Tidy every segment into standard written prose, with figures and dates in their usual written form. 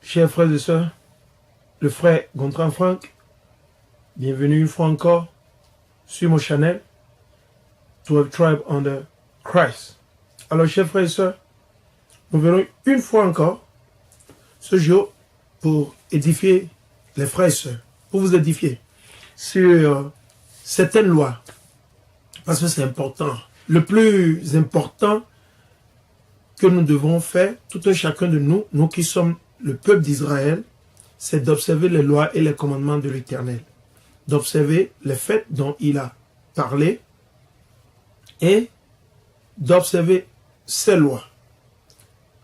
Chers frères et sœurs, le frère Gontran Frank, bienvenue une fois encore sur mon channel 12 Tribes Under Christ. Alors, chers frères et sœurs, nous venons une fois encore ce jour pour édifier les frères et sœurs, pour vous édifier sur certaines lois, parce que c'est important. Le plus important que nous devons faire, tout un chacun de nous, nous qui sommes le peuple d'Israël, c'est d'observer les lois et les commandements de l'Éternel, d'observer les faits dont il a parlé et d'observer ses lois.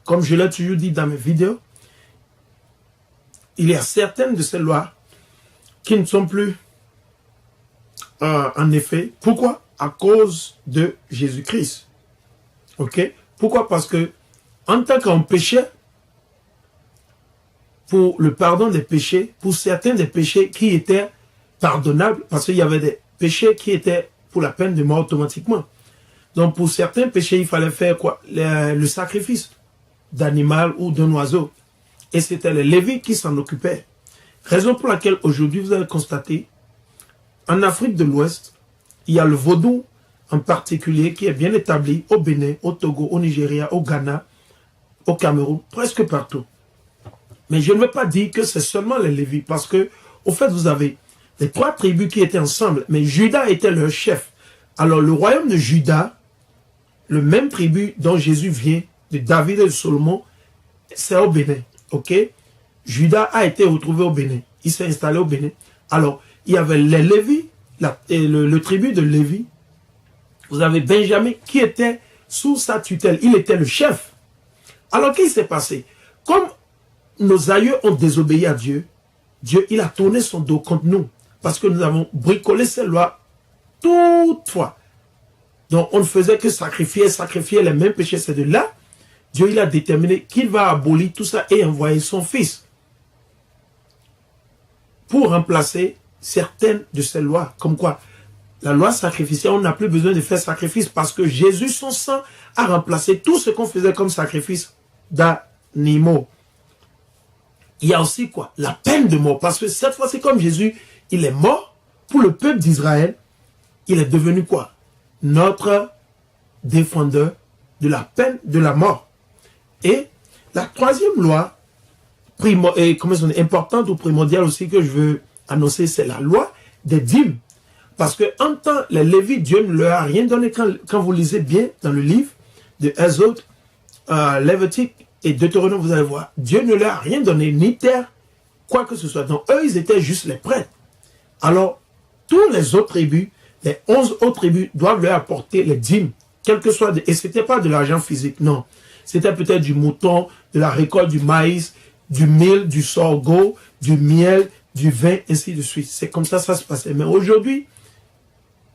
Comme je l'ai toujours dit dans mes vidéos, il y a certaines de ces lois qui ne sont plus en effet. Pourquoi? À cause de Jésus-Christ. Ok? Pourquoi? Parce que en tant qu'on péchait, pour le pardon des péchés, pour certains des péchés qui étaient pardonnables, parce qu'il y avait des péchés qui étaient pour la peine de mort automatiquement. Donc pour certains péchés, il fallait faire quoi? Le sacrifice d'animal ou d'un oiseau. Et c'était les Lévites qui s'en occupaient. Raison pour laquelle aujourd'hui, vous allez constater, en Afrique de l'Ouest, il y a le vaudou en particulier qui est bien établi au Bénin, au Togo, au Nigeria, au Ghana, au Cameroun, presque partout. Mais je ne veux pas dire que c'est seulement les Lévites, parce que, au fait, vous avez les trois tribus qui étaient ensemble, mais Juda était leur chef. Alors, le royaume de Juda, le même tribu dont Jésus vient, de David et de Salomon, c'est au Bénin, ok? Juda a été retrouvé au Bénin. Il s'est installé au Bénin. Alors, il y avait les Lévites, le tribu de Lévi. Vous avez Benjamin qui était sous sa tutelle. Il était le chef. Alors, qu'est-ce qui s'est passé? Comme nos aïeux ont désobéi à Dieu, Dieu, il a tourné son dos contre nous. Parce que nous avons bricolé ces lois toutefois. Donc, on ne faisait que sacrifier les mêmes péchés. C'est de là, Dieu, il a déterminé qu'il va abolir tout ça et envoyer son fils pour remplacer certaines de ces lois. Comme quoi, la loi sacrificielle, on n'a plus besoin de faire sacrifice parce que Jésus, son sang, a remplacé tout ce qu'on faisait comme sacrifice d'animaux. Il y a aussi quoi? La peine de mort. Parce que cette fois, c'est comme Jésus, il est mort pour le peuple d'Israël. Il est devenu quoi? Notre défendeur de la peine de la mort. Et la troisième loi, importante ou primordiale aussi que je veux annoncer, c'est la loi des dîmes. Parce que en tant les Lévites, Dieu ne leur a rien donné. Quand vous lisez bien dans le livre de Exode, Lévitique et Deutéronome, vous allez voir, Dieu ne leur a rien donné, ni terre, quoi que ce soit. Donc eux, ils étaient juste les prêtres. Alors, tous les autres tribus, les 11 autres tribus doivent leur apporter les dîmes, quel que soit, et ce n'était pas de l'argent physique, non. C'était peut-être du mouton, de la récolte du maïs, du mil, du sorgho, du miel, du vin, ainsi de suite. C'est comme ça se passait. Mais aujourd'hui,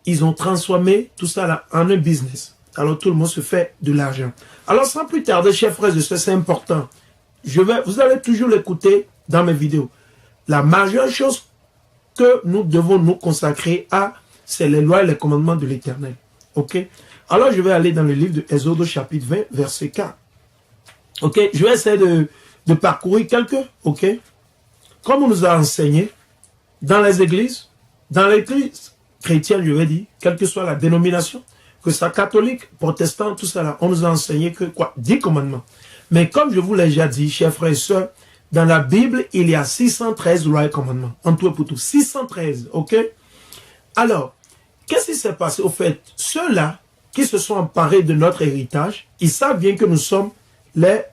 ils ont transformé tout ça là en un business. Alors tout le monde se fait de l'argent. Alors sans plus tarder, chers frères et sœurs, c'est important. Vous allez toujours l'écouter dans mes vidéos. La majeure chose que nous devons nous consacrer à, c'est les lois et les commandements de l'Éternel. Ok? Alors je vais aller dans le livre de Exode chapitre 20, verset 4. Ok? Je vais essayer de parcourir quelques. Ok? Comme on nous a enseigné, dans les églises, dans l'église chrétienne, je vais dire, quelle que soit la dénomination, que ça catholique, protestant, tout ça là, on nous a enseigné que quoi? 10 commandements. Mais comme je vous l'ai déjà dit, chers frères et sœurs, dans la Bible, il y a 613 lois et commandements. En tout et pour tout. 613, ok? Alors, qu'est-ce qui s'est passé? Au fait, ceux-là qui se sont emparés de notre héritage, ils savent bien que nous sommes les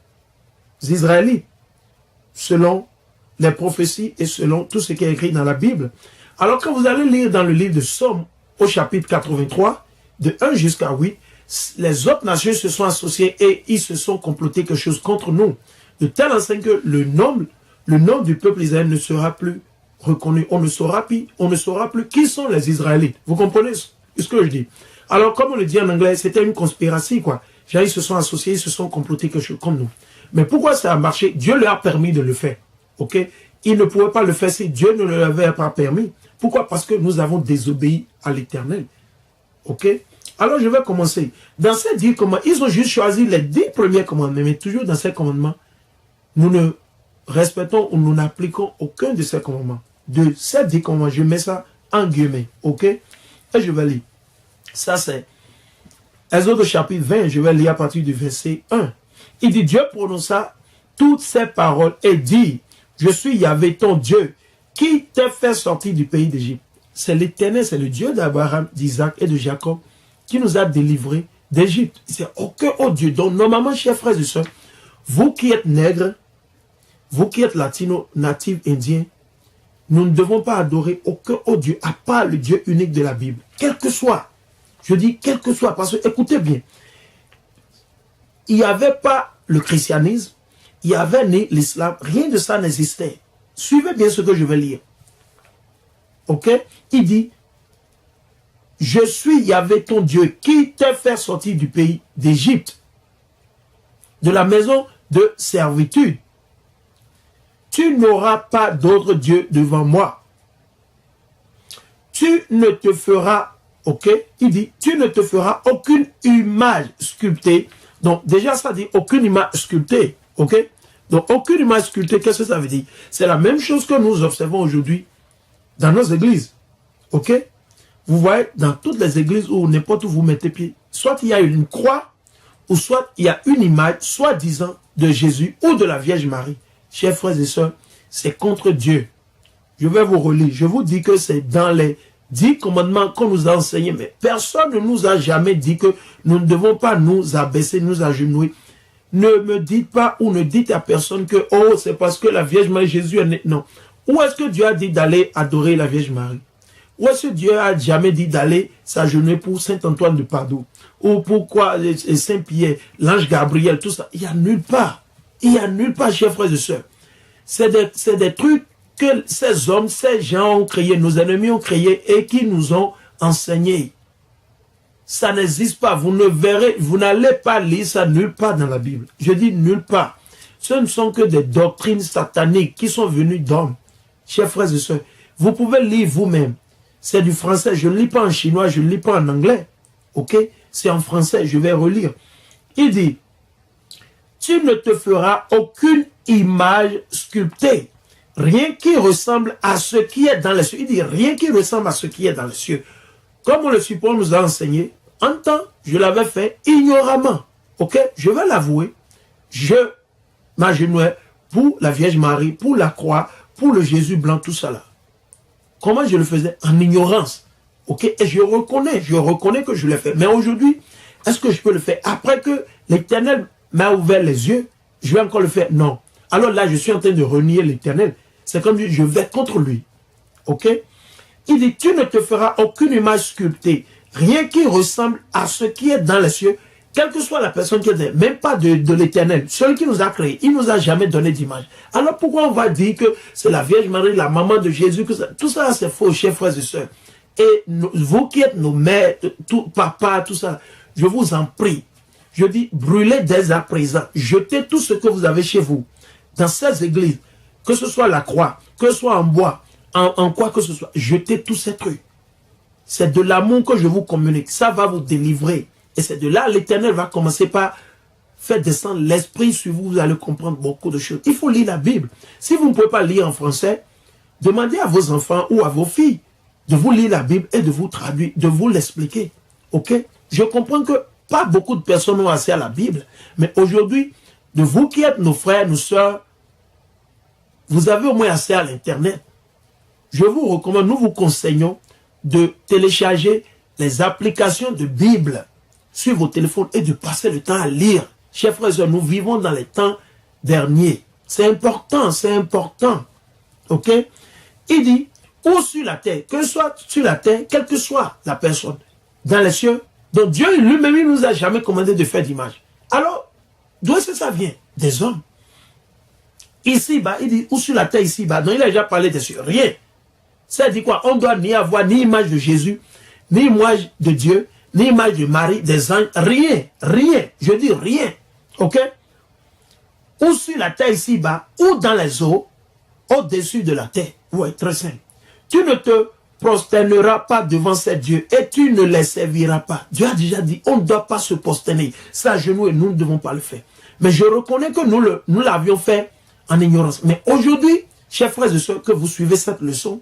Israélites, selon les prophéties et selon tout ce qui est écrit dans la Bible. Alors, quand vous allez lire dans le livre de Somme, au chapitre 83, de 1 jusqu'à 8, les autres nations se sont associées et ils se sont complotés quelque chose contre nous. De telle enseigne que le nom du peuple Israël ne sera plus reconnu. On ne saura plus qui sont les Israélites. Vous comprenez ce que je dis? Alors, comme on le dit en anglais, c'était une conspiration, quoi. Ils se sont associés, ils se sont complotés quelque chose comme nous. Mais pourquoi ça a marché? Dieu leur a permis de le faire. Ok? Ils ne pouvaient pas le faire si Dieu ne leur avait pas permis. Pourquoi? Parce que nous avons désobéi à l'Éternel. Ok? Alors je vais commencer. Dans ces 10 commandements, ils ont juste choisi les 10 premiers commandements. Mais toujours dans ces commandements, nous ne respectons ou nous n'appliquons aucun de ces commandements. De ces 10 commandements, je mets ça en guillemets, ok? Et je vais lire. Ça c'est Exode chapitre 20, je vais lire à partir du verset 1. Il dit, Dieu prononça toutes ces paroles et dit, je suis Yahvé ton Dieu, qui t'a fait sortir du pays d'Égypte. C'est l'Éternel, c'est le Dieu d'Abraham, d'Isaac et de Jacob qui nous a délivrés d'Égypte. C'est aucun autre Dieu. Donc, normalement, chers frères et sœurs, vous qui êtes nègres, vous qui êtes latino, natifs, indiens, nous ne devons pas adorer aucun autre Dieu, à part le Dieu unique de la Bible. Quel que soit. Je dis quel que soit, parce que, écoutez bien, il n'y avait pas le christianisme, il n'y avait ni l'islam, rien de ça n'existait. Suivez bien ce que je vais lire. Ok? Il dit, je suis Yahvé ton Dieu qui t'a fait sortir du pays d'Égypte, de la maison de servitude. Tu n'auras pas d'autre Dieu devant moi. Tu ne te feras, ok? Il dit, tu ne te feras aucune image sculptée. Donc déjà ça dit aucune image sculptée, ok? Donc aucune image sculptée, qu'est-ce que ça veut dire? C'est la même chose que nous observons aujourd'hui dans nos églises, ok? Vous voyez, dans toutes les églises où n'importe où vous mettez pied, soit il y a une croix, ou soit il y a une image, soi-disant, de Jésus ou de la Vierge Marie. Chers frères et sœurs, c'est contre Dieu. Je vais vous relire. Je vous dis que c'est dans les 10 commandements qu'on nous a enseignés, mais personne ne nous a jamais dit que nous ne devons pas nous abaisser, nous agenouiller. Ne me dites pas ou ne dites à personne que, oh, c'est parce que la Vierge Marie, Jésus est né. Non. Où est-ce que Dieu a dit d'aller adorer la Vierge Marie? Où est-ce que Dieu a jamais dit d'aller s'agenouiller pour Saint-Antoine de Padoue? Ou pourquoi Saint-Pierre, l'ange Gabriel, tout ça? Il n'y a nulle part. Il n'y a nulle part, chers frères et sœurs. C'est des trucs que ces hommes, ces gens ont créés, nos ennemis ont créés et qui nous ont enseignés. Ça n'existe pas. Vous ne verrez, vous n'allez pas lire ça nulle part dans la Bible. Je dis nulle part. Ce ne sont que des doctrines sataniques qui sont venues d'hommes. Chers frères et sœurs, vous pouvez lire vous-même. C'est du français. Je ne lis pas en chinois, je ne lis pas en anglais. Ok? C'est en français. Je vais relire. Il dit, tu ne te feras aucune image sculptée. Rien qui ressemble à ce qui est dans les cieux. Il dit, rien qui ressemble à ce qui est dans les cieux. Comme on le suppose, nous a enseigné, en temps, je l'avais fait ignoramment. Ok? Je vais l'avouer. Je m'agenouillais pour la Vierge Marie, pour la croix, pour le Jésus blanc, tout ça là. Comment je le faisais? En ignorance. Ok? Et je reconnais que je l'ai fait. Mais aujourd'hui, est-ce que je peux le faire? Après que l'Éternel m'a ouvert les yeux, je vais encore le faire? Non. Alors là, je suis en train de renier l'Éternel. C'est comme je vais contre lui. Ok? Il dit, tu ne te feras aucune image sculptée, rien qui ressemble à ce qui est dans les cieux, quelle que soit la personne qui est, même pas de l'Éternel, celui qui nous a créés, il ne nous a jamais donné d'image. Alors pourquoi on va dire que c'est la Vierge Marie, la maman de Jésus, que ça, tout ça c'est faux, chers frères et sœurs. Et vous qui êtes nos mères, tout, papa, tout ça, je vous en prie, je dis, brûlez dès à présent, jetez tout ce que vous avez chez vous, dans ces églises, que ce soit la croix, que ce soit en bois, en quoi que ce soit, jetez tous ces trucs. C'est de l'amour que je vous communique. Ça va vous délivrer. Et c'est de là, l'Éternel va commencer par faire descendre l'esprit sur vous. Vous allez comprendre beaucoup de choses. Il faut lire la Bible. Si vous ne pouvez pas lire en français, demandez à vos enfants ou à vos filles de vous lire la Bible et de vous traduire, de vous l'expliquer. Ok? Je comprends que pas beaucoup de personnes ont accès à la Bible. Mais aujourd'hui, de vous qui êtes nos frères, nos sœurs, vous avez au moins accès à l'Internet. Je vous recommande, nous vous conseillons de télécharger les applications de Bible sur vos téléphones et de passer le temps à lire. Chers frères et sœurs, nous vivons dans les temps derniers. C'est important, c'est important. Ok? Il dit, ou sur la terre, que ce soit sur la terre, quelle que soit la personne, dans les cieux. Donc Dieu lui-même, il ne nous a jamais commandé de faire d'image. Alors, d'où est-ce que ça vient? Des hommes. Ici-bas, il dit, ou sur la terre, ici-bas. Donc il a déjà parlé des cieux. Rien. Ça dit quoi? On doit ni avoir ni image de Jésus, ni image de Dieu, ni image de Marie, des anges, rien, rien, je dis rien, ok? Ou sur la terre ici-bas, ou dans les eaux, au-dessus de la terre. Oui, très simple. Tu ne te prosterneras pas devant ces dieux et tu ne les serviras pas. Dieu a déjà dit, on ne doit pas se prosterner. Ça, genoux et nous ne devons pas le faire. Mais je reconnais que nous l'avions fait en ignorance. Mais aujourd'hui, chers frères et sœurs, que vous suivez cette leçon,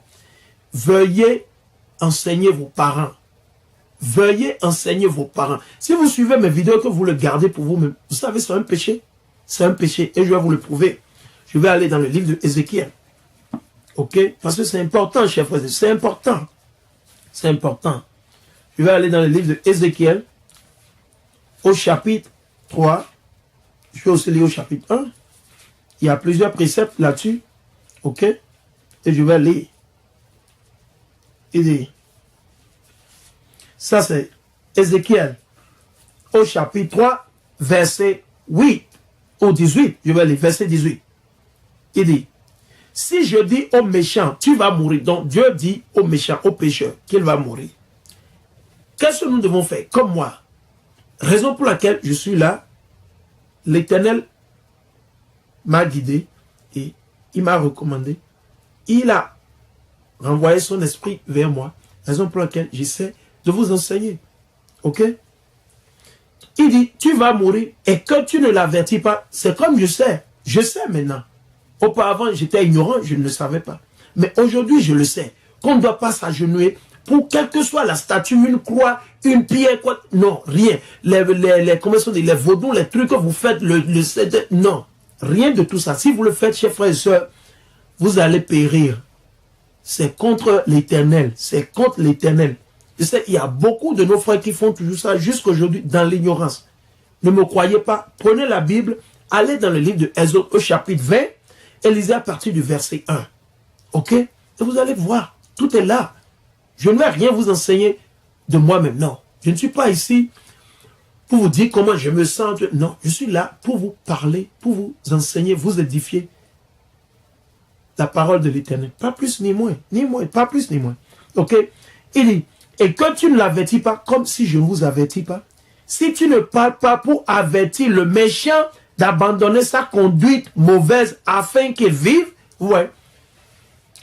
veuillez enseigner vos parents. Veuillez enseigner vos parents. Si vous suivez mes vidéos, que vous le gardez pour vous-même, vous savez, c'est un péché. C'est un péché et je vais vous le prouver. Je vais aller dans le livre de Ézéchiel. Ok? Parce que c'est important, chers frères et sœurs. C'est important. C'est important. Je vais aller dans le livre de Ézéchiel, au chapitre 3. Je vais aussi lire au chapitre 1. Il y a plusieurs préceptes là-dessus. Ok? Et je vais lire. Il dit, ça c'est Ézéchiel, au chapitre 3, verset 8 ou 18. Je vais lire, verset 18. Il dit, si je dis au méchant, tu vas mourir. Donc Dieu dit au méchant, au pécheur, qu'il va mourir. Qu'est-ce que nous devons faire? Comme moi. Raison pour laquelle je suis là, l'Éternel m'a guidé et il m'a recommandé. Il a renvoyé son esprit vers moi. Raison pour laquelle j'essaie de vous enseigner. Ok? Il dit, tu vas mourir et que tu ne l'avertis pas. C'est comme je sais. Je sais maintenant. Auparavant, j'étais ignorant, je ne le savais pas. Mais aujourd'hui, je le sais. Qu'on ne doit pas s'agenouiller pour quelle que soit la statue, une croix, une pierre, quoi. Non, rien. Comment sont les vaudous, les trucs que vous faites, non. Rien de tout ça. Si vous le faites, chers frères et sœurs, vous allez périr. C'est contre l'Éternel. C'est contre l'Éternel. Je sais, il y a beaucoup de nos frères qui font toujours ça jusqu'aujourd'hui dans l'ignorance. Ne me croyez pas. Prenez la Bible, allez dans le livre de Exode au chapitre 20 et lisez à partir du verset 1. Ok? Et vous allez voir. Tout est là. Je ne vais rien vous enseigner de moi-même. Non. Je ne suis pas ici pour vous dire comment je me sens. Non. Je suis là pour vous parler, pour vous enseigner, vous édifier. La parole de l'Éternel. Pas plus ni moins. Ni moins. Pas plus ni moins. Ok? Il dit, et que tu ne l'avertis pas, comme si je ne vous avertis pas. Si tu ne parles pas pour avertir le méchant d'abandonner sa conduite mauvaise afin qu'il vive, ouais.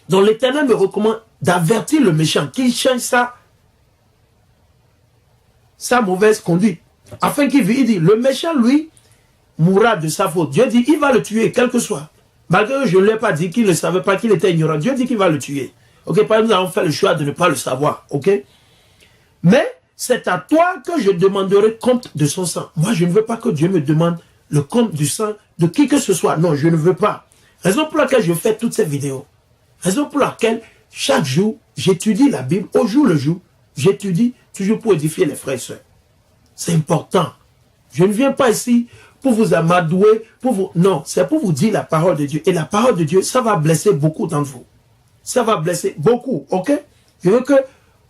Donc l'Éternel me recommande d'avertir le méchant qu'il change sa mauvaise conduite afin qu'il vive. Il dit, le méchant, lui, mourra de sa faute. Dieu dit, il va le tuer, quel que soit. Malgré que je ne lui ai pas dit qu'il ne savait pas, qu'il était ignorant. Dieu dit qu'il va le tuer. Ok, par exemple, nous avons fait le choix de ne pas le savoir. Ok. Mais c'est à toi que je demanderai compte de son sang. Moi, je ne veux pas que Dieu me demande le compte du sang de qui que ce soit. Non, je ne veux pas. Raison pour laquelle je fais toutes ces vidéos. Raison pour laquelle, chaque jour, j'étudie la Bible. Au jour le jour, j'étudie toujours pour édifier les frères et sœurs. C'est important. Je ne viens pas ici pour vous amadouer, pour vous... Non, c'est pour vous dire la parole de Dieu. Et la parole de Dieu, ça va blesser beaucoup d'entre vous. Ça va blesser beaucoup, ok? Je veux que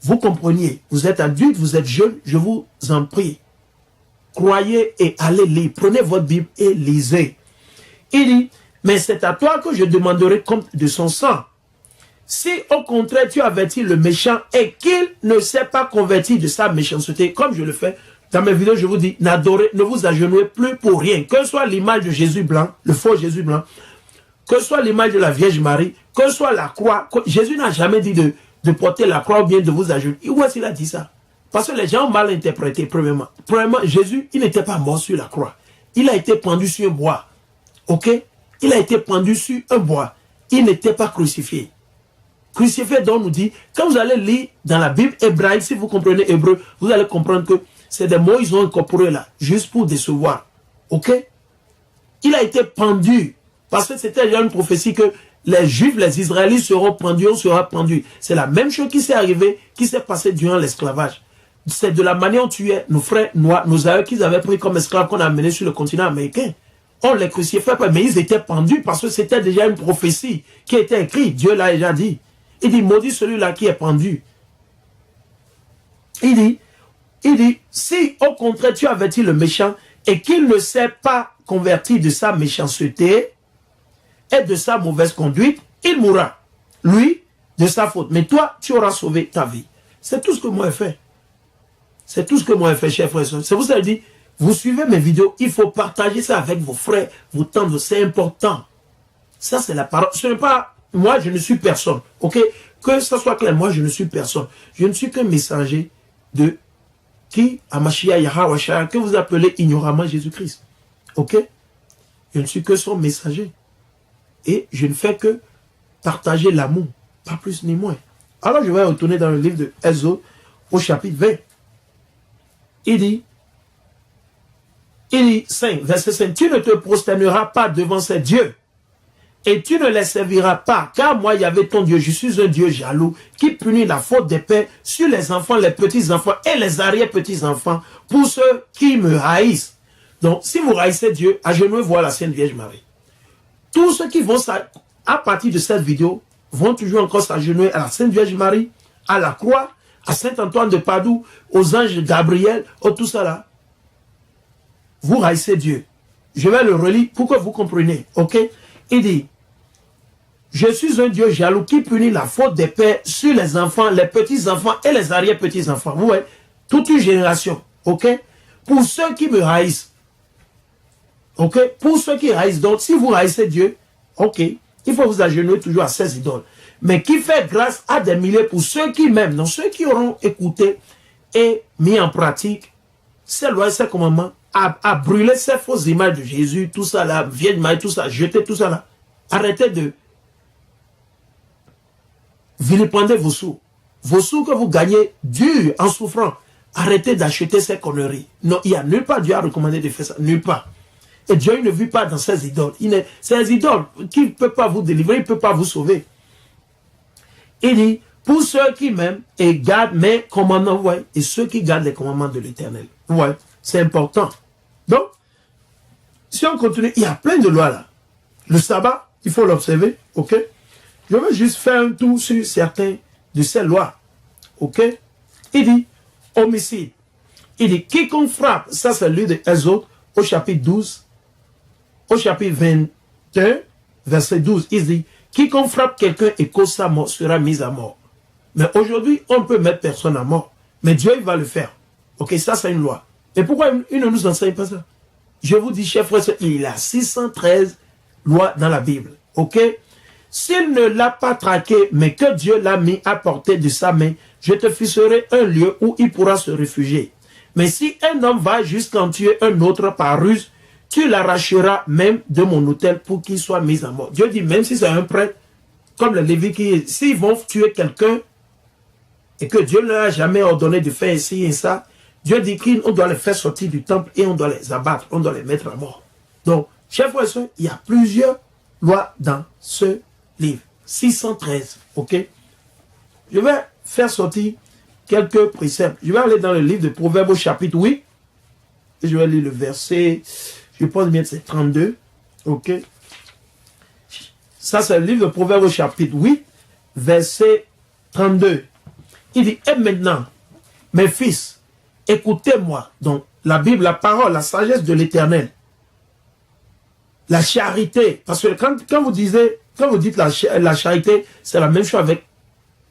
vous compreniez. Vous êtes adulte, vous êtes jeune, je vous en prie. Croyez et allez lire. Prenez votre Bible et lisez. Il dit, mais c'est à toi que je demanderai compte de son sang. Si au contraire tu avertis le méchant et qu'il ne s'est pas converti de sa méchanceté, comme je le fais, dans mes vidéos je vous dis, ne vous agenouillez plus pour rien. Que soit l'image de Jésus blanc, le faux Jésus blanc, que soit l'image de la Vierge Marie, que soit la croix. Jésus n'a jamais dit de porter la croix ou bien de vous agenouiller. Où est-ce qu'il a dit ça? Parce que les gens ont mal interprété, premièrement. Premièrement, Jésus, il n'était pas mort sur la croix. Il a été pendu sur un bois. Ok? Il a été pendu sur un bois. Il n'était pas crucifié. Crucifié, donc, nous dit, quand vous allez lire dans la Bible hébraïque, si vous comprenez hébreu, vous allez comprendre que c'est des mots qu'ils ont incorporés là, juste pour décevoir. Ok? Il a été pendu. Parce que c'était déjà une prophétie que les Juifs, les Israélites seront pendus, on sera pendus. C'est la même chose qui s'est arrivée, qui s'est passée durant l'esclavage. C'est de la manière dont tuaient nos frères noirs, nos aïeux qu'ils avaient pris comme esclaves qu'on a amenés sur le continent américain. On les crucifiait pas, mais ils étaient pendus parce que c'était déjà une prophétie qui était écrite. Dieu l'a déjà dit. Il dit, maudit celui-là qui est pendu. Il dit, si au contraire tu avertis le méchant et qu'il ne s'est pas converti de sa méchanceté et de sa mauvaise conduite, il mourra. Lui, de sa faute. Mais toi, tu auras sauvé ta vie. C'est tout ce que moi j'ai fait. C'est tout ce que moi j'ai fait, chers frères et sœurs. C'est pour ça que je dis, vous suivez mes vidéos, il faut partager ça avec vos frères, vos tantes, c'est important. Ça, c'est la parole. Ce n'est pas, moi, je ne suis personne. Ok? Que ça soit clair, moi, je ne suis personne. Je ne suis qu'un messager de qui, Amashia Yahawashah, que vous appelez ignoramment Jésus-Christ. Ok? Je ne suis que son messager. et je ne fais que partager l'amour, pas plus ni moins. Alors je vais retourner dans le livre de Exode au chapitre 20. Il dit 5, verset 5, tu ne te prosterneras pas devant ces dieux et tu ne les serviras pas, car moi, Yahvé ton Dieu, je suis un Dieu jaloux qui punit la faute des pères sur les enfants, les petits-enfants et les arrière-petits-enfants pour ceux qui me haïssent. Donc, si vous haïssez Dieu, agenouillez-vous à la Sainte Vierge Marie. Tous ceux qui vont, à partir de cette vidéo, vont toujours encore s'agenouiller à la Sainte Vierge Marie, à la croix, à Saint-Antoine de Padoue, aux anges Gabriel, tout ça là. Vous haïssez Dieu. Je vais le relire pour que vous compreniez, ok? Il dit, je suis un Dieu jaloux qui punit la faute des pères sur les enfants, les petits-enfants et les arrière-petits-enfants. Vous voyez, toute une génération, ok? Pour ceux qui me haïssent, ok? Pour ceux qui haïssent, donc si vous haïssez Dieu, ok, il faut vous agenouiller toujours à ces idoles. Mais qui fait grâce à des milliers pour ceux qui m'aiment, donc ceux qui auront écouté et mis en pratique ces lois et ces commandements, à brûler ces fausses images de Jésus, tout ça là, Vierge Marie, tout ça, jeter tout ça là. Arrêtez de vilipender vos sous. Vos sous que vous gagnez dur en souffrant. Arrêtez d'acheter ces conneries. Non, il n'y a nulle part Dieu a recommandé de faire ça. Nulle part. Et Dieu il ne vit pas dans ces idoles. Ces idoles qui ne peuvent pas vous délivrer, il ne peut pas vous sauver. Il dit, pour ceux qui m'aiment et gardent mes commandements, ouais, et ceux qui gardent les commandements de l'Éternel. Ouais, c'est important. Donc, si on continue, il y a plein de lois là. Le sabbat, il faut l'observer, ok? Je vais juste faire un tour sur certains de ces lois, ok? Il dit, homicide. Il dit, quiconque frappe, ça c'est le livre de Exode, au chapitre 12, au chapitre 21, verset 12, il dit, quiconque frappe quelqu'un et cause sa mort sera mis à mort. Mais aujourd'hui, on peut mettre personne à mort. Mais Dieu, il va le faire. Ok, ça c'est une loi. Et pourquoi il ne nous enseigne pas ça? Je vous dis, chers frères, il y a 613 lois dans la Bible. Ok? S'il ne l'a pas traqué, mais que Dieu l'a mis à portée de sa main, je te fixerai un lieu où il pourra se réfugier. Mais si un homme va jusqu'en tuer un autre par ruse, tu l'arracheras même de mon autel pour qu'il soit mis à mort. Dieu dit, même si c'est un prêtre, comme le Lévi qui, s'ils vont tuer quelqu'un, et que Dieu ne leur a jamais ordonné de faire ici et ça, Dieu dit qu'on doit les faire sortir du temple et on doit les abattre, on doit les mettre à mort. Donc, chers frères et sœurs, il y a plusieurs lois dans ce livre. 613, ok? Je vais faire sortir quelques préceptes. Je vais aller dans le livre de Proverbes au chapitre 8. Et je vais lire le verset, je pense bien que c'est 32, ok? Ça, c'est le livre de Proverbes au chapitre 8, verset 32. Il dit, et maintenant, mes fils, écoutez-moi. Donc, la Bible, la parole, la sagesse de l'Éternel. La charité. Parce que quand vous dites la charité, c'est la même chose avec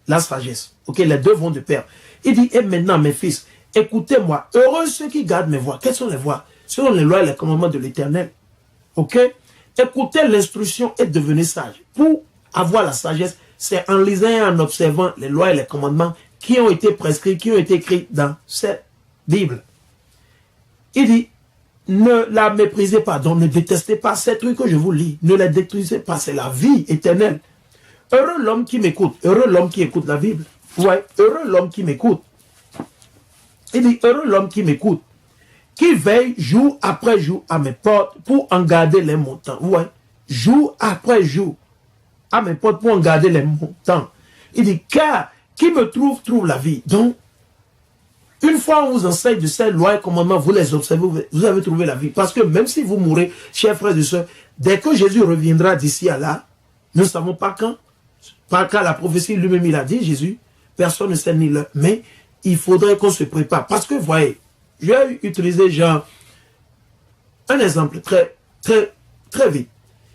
la sagesse. Ok, les deux vont de pair. Il dit, et maintenant, mes fils, écoutez-moi. Heureux ceux qui gardent mes voies. Quelles sont les voies? Ce sont les lois et les commandements de l'Éternel. Ok? Écoutez l'instruction et devenez sage. Pour avoir la sagesse, c'est en lisant et en observant les lois et les commandements qui ont été prescrits, qui ont été écrits dans cette Bible. Il dit, ne la méprisez pas, donc ne détestez pas ces trucs que je vous lis. Ne les détruisez pas, c'est la vie éternelle. Heureux l'homme qui m'écoute, heureux l'homme qui écoute la Bible. Ouais, heureux l'homme qui m'écoute. Il dit, heureux l'homme qui m'écoute, qui veille jour après jour à mes portes pour en garder les montants. Ouais, jour après jour à mes portes pour en garder les montants. Il dit, car qui me trouve la vie. Donc, une fois on vous enseigne de ces lois et commandements, vous les observez, vous avez trouvé la vie. Parce que même si vous mourrez, chers frères et sœurs, dès que Jésus reviendra d'ici à là, nous ne savons pas quand. Pas quand la prophétie lui-même il a dit, Jésus, personne ne sait ni l'heure. Mais il faudrait qu'on se prépare. Parce que, vous voyez, je vais utiliser genre un exemple très vite.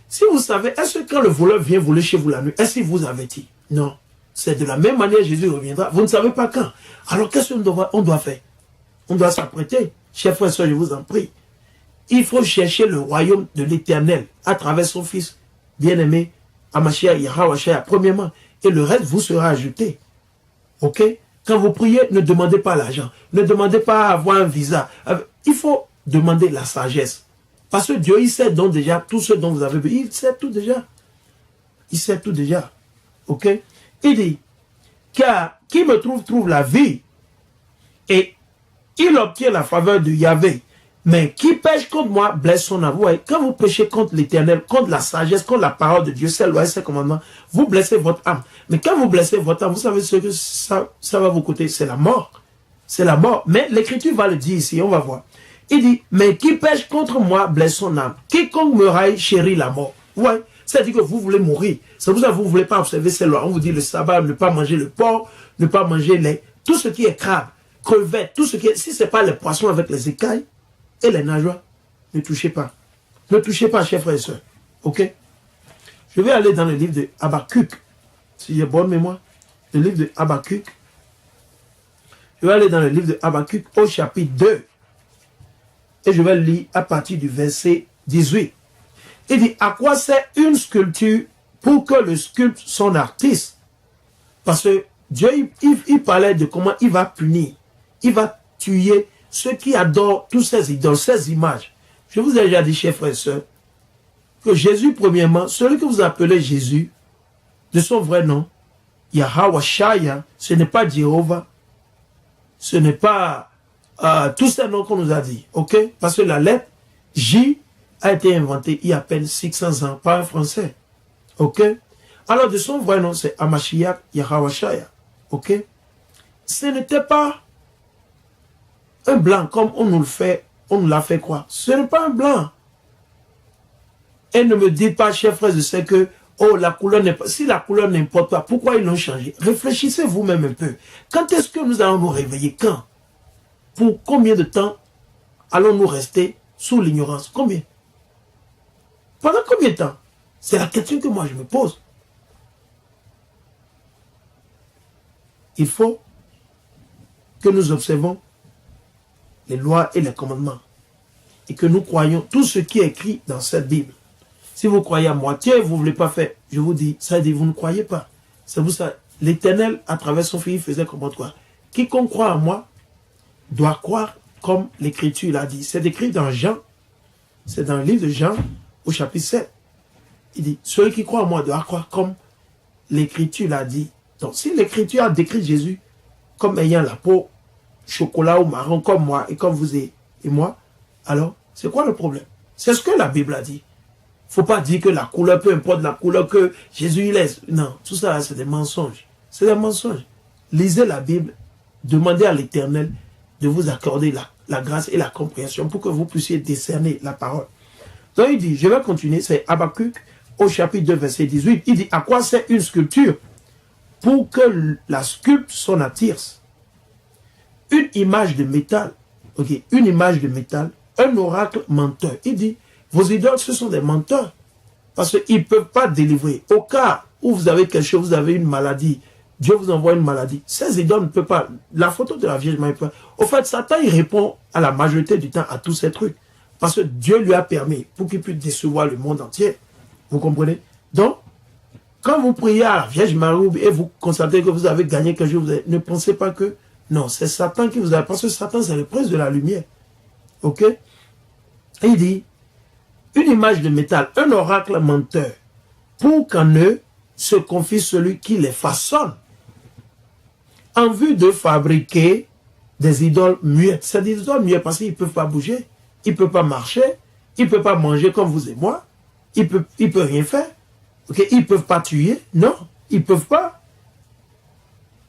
Si vous savez, est-ce que quand le voleur vient voler chez vous la nuit, est-ce qu'il vous avertit? Non. C'est de la même manière que Jésus reviendra. Vous ne savez pas quand. Alors qu'est-ce qu'on doit faire? On doit s'apprêter. Chers frères et sœurs, je vous en prie. Il faut chercher le royaume de l'Éternel à travers son Fils bien-aimé, Hamashiach Yahawashia, premièrement. Et le reste vous sera ajouté. Ok? Quand vous priez, ne demandez pas l'argent. Ne demandez pas à avoir un visa. Il faut demander la sagesse. Parce que Dieu, il sait donc déjà tout ce dont vous avez vu. Il sait tout déjà. Il sait tout déjà. Ok? Il dit, car qui me trouve la vie. Et il obtient la faveur de Yahvé. Mais qui pêche contre moi, blesse son âme. Ouais, quand vous péchez contre l'Éternel, contre la sagesse, contre la parole de Dieu, c'est loi et ses commandements, vous blessez votre âme. Mais quand vous blessez votre âme, vous savez ce que ça va vous coûter, c'est la mort. C'est la mort. Mais l'Écriture va le dire ici, on va voir. Il dit, mais qui pêche contre moi, blesse son âme. Quiconque me raille, chérit la mort. Ouais, c'est-à-dire que vous voulez mourir. C'est pour ça que vous ne voulez pas observer ces lois. On vous dit le sabbat, ne pas manger le porc, ne pas manger les... Tout ce qui est crabe, crevettes, tout ce qui est... Si ce n'est pas les poissons avec les écailles, et les nageoires, ne touchez pas. Ne touchez pas, chers frères et sœurs. Ok? Je vais aller dans le livre de Habakkuk. Si j'ai bonne mémoire. Le livre de Habakkuk. Je vais aller dans le livre de Habakkuk au chapitre 2. Et je vais lire à partir du verset 18. Il dit, à quoi sert une sculpture pour que le sculpte son artiste? Parce que Dieu, il parlait de comment il va punir. Il va tuer ceux qui adorent tous ces idoles, ces images. Je vous ai déjà dit, chers frères et sœurs, que Jésus, premièrement, celui que vous appelez Jésus, de son vrai nom, Yahweh Shaya, ce n'est pas Jéhovah, ce n'est pas tous ces noms qu'on nous a dit, ok? Parce que la lettre J a été inventée il y a à peine 600 ans par un Français, ok? Alors, de son vrai nom, c'est Hamashiach Yahweh Shaya, ok? Ce n'était pas un blanc, comme on nous l'a fait croire. Ce n'est pas un blanc. Et ne me dites pas, chers frères, je sais que, oh, la couleur n'est pas... Si la couleur n'importe pas, pourquoi ils l'ont changé? Réfléchissez vous-même un peu. Quand est-ce que nous allons nous réveiller? Quand? Pour combien de temps allons-nous rester sous l'ignorance? Combien? Pendant combien de temps? C'est la question que moi je me pose. Il faut que nous observons les lois et les commandements. Et que nous croyons tout ce qui est écrit dans cette Bible. Si vous croyez à moitié, vous ne voulez pas faire, je vous dis, ça dit, vous ne croyez pas. C'est pour ça, l'Éternel, à travers son Fils, faisait comprendre quoi? Quiconque croit en moi, doit croire comme l'Écriture l'a dit. C'est écrit dans Jean, c'est dans le livre de Jean, au chapitre 7. Il dit, celui qui croit en moi doit croire comme l'Écriture l'a dit. Donc, si l'Écriture a décrit Jésus comme ayant la peau chocolat ou marron comme moi et comme vous et moi, alors, c'est quoi le problème? C'est ce que la Bible a dit. Il ne faut pas dire que la couleur, peu importe la couleur que Jésus il est. Non, tout ça, c'est des mensonges. C'est des mensonges. Lisez la Bible, demandez à l'Éternel de vous accorder la grâce et la compréhension pour que vous puissiez discerner la parole. Donc il dit, je vais continuer, c'est Habakkuk au chapitre 2, verset 18. Il dit, à quoi sert une sculpture? Pour que la sculpte son attire. Une image de métal, ok, une image de métal, un oracle menteur. Il dit, vos idoles, ce sont des menteurs. Parce qu'ils ne peuvent pas délivrer. Au cas où vous avez quelque chose, vous avez une maladie, Dieu vous envoie une maladie. Ces idoles ne peuvent pas. La photo de la Vierge Marie. Au fait, Satan, il répond à la majorité du temps à tous ces trucs. Parce que Dieu lui a permis pour qu'il puisse décevoir le monde entier. Vous comprenez? Donc, quand vous priez à la Vierge Marie et vous constatez que vous avez gagné quelque chose, ne pensez pas que non, c'est Satan qui vous a... Parce que Satan, c'est le prince de la lumière. Ok? Et il dit, une image de métal, un oracle menteur, pour qu'en eux se confie celui qui les façonne, en vue de fabriquer des idoles muettes. C'est des idoles muettes parce qu'ils ne peuvent pas bouger, ils ne peuvent pas marcher, ils ne peuvent pas manger comme vous et moi, ils ne peuvent rien faire. Okay? Ils ne peuvent pas tuer, non, ils ne peuvent pas.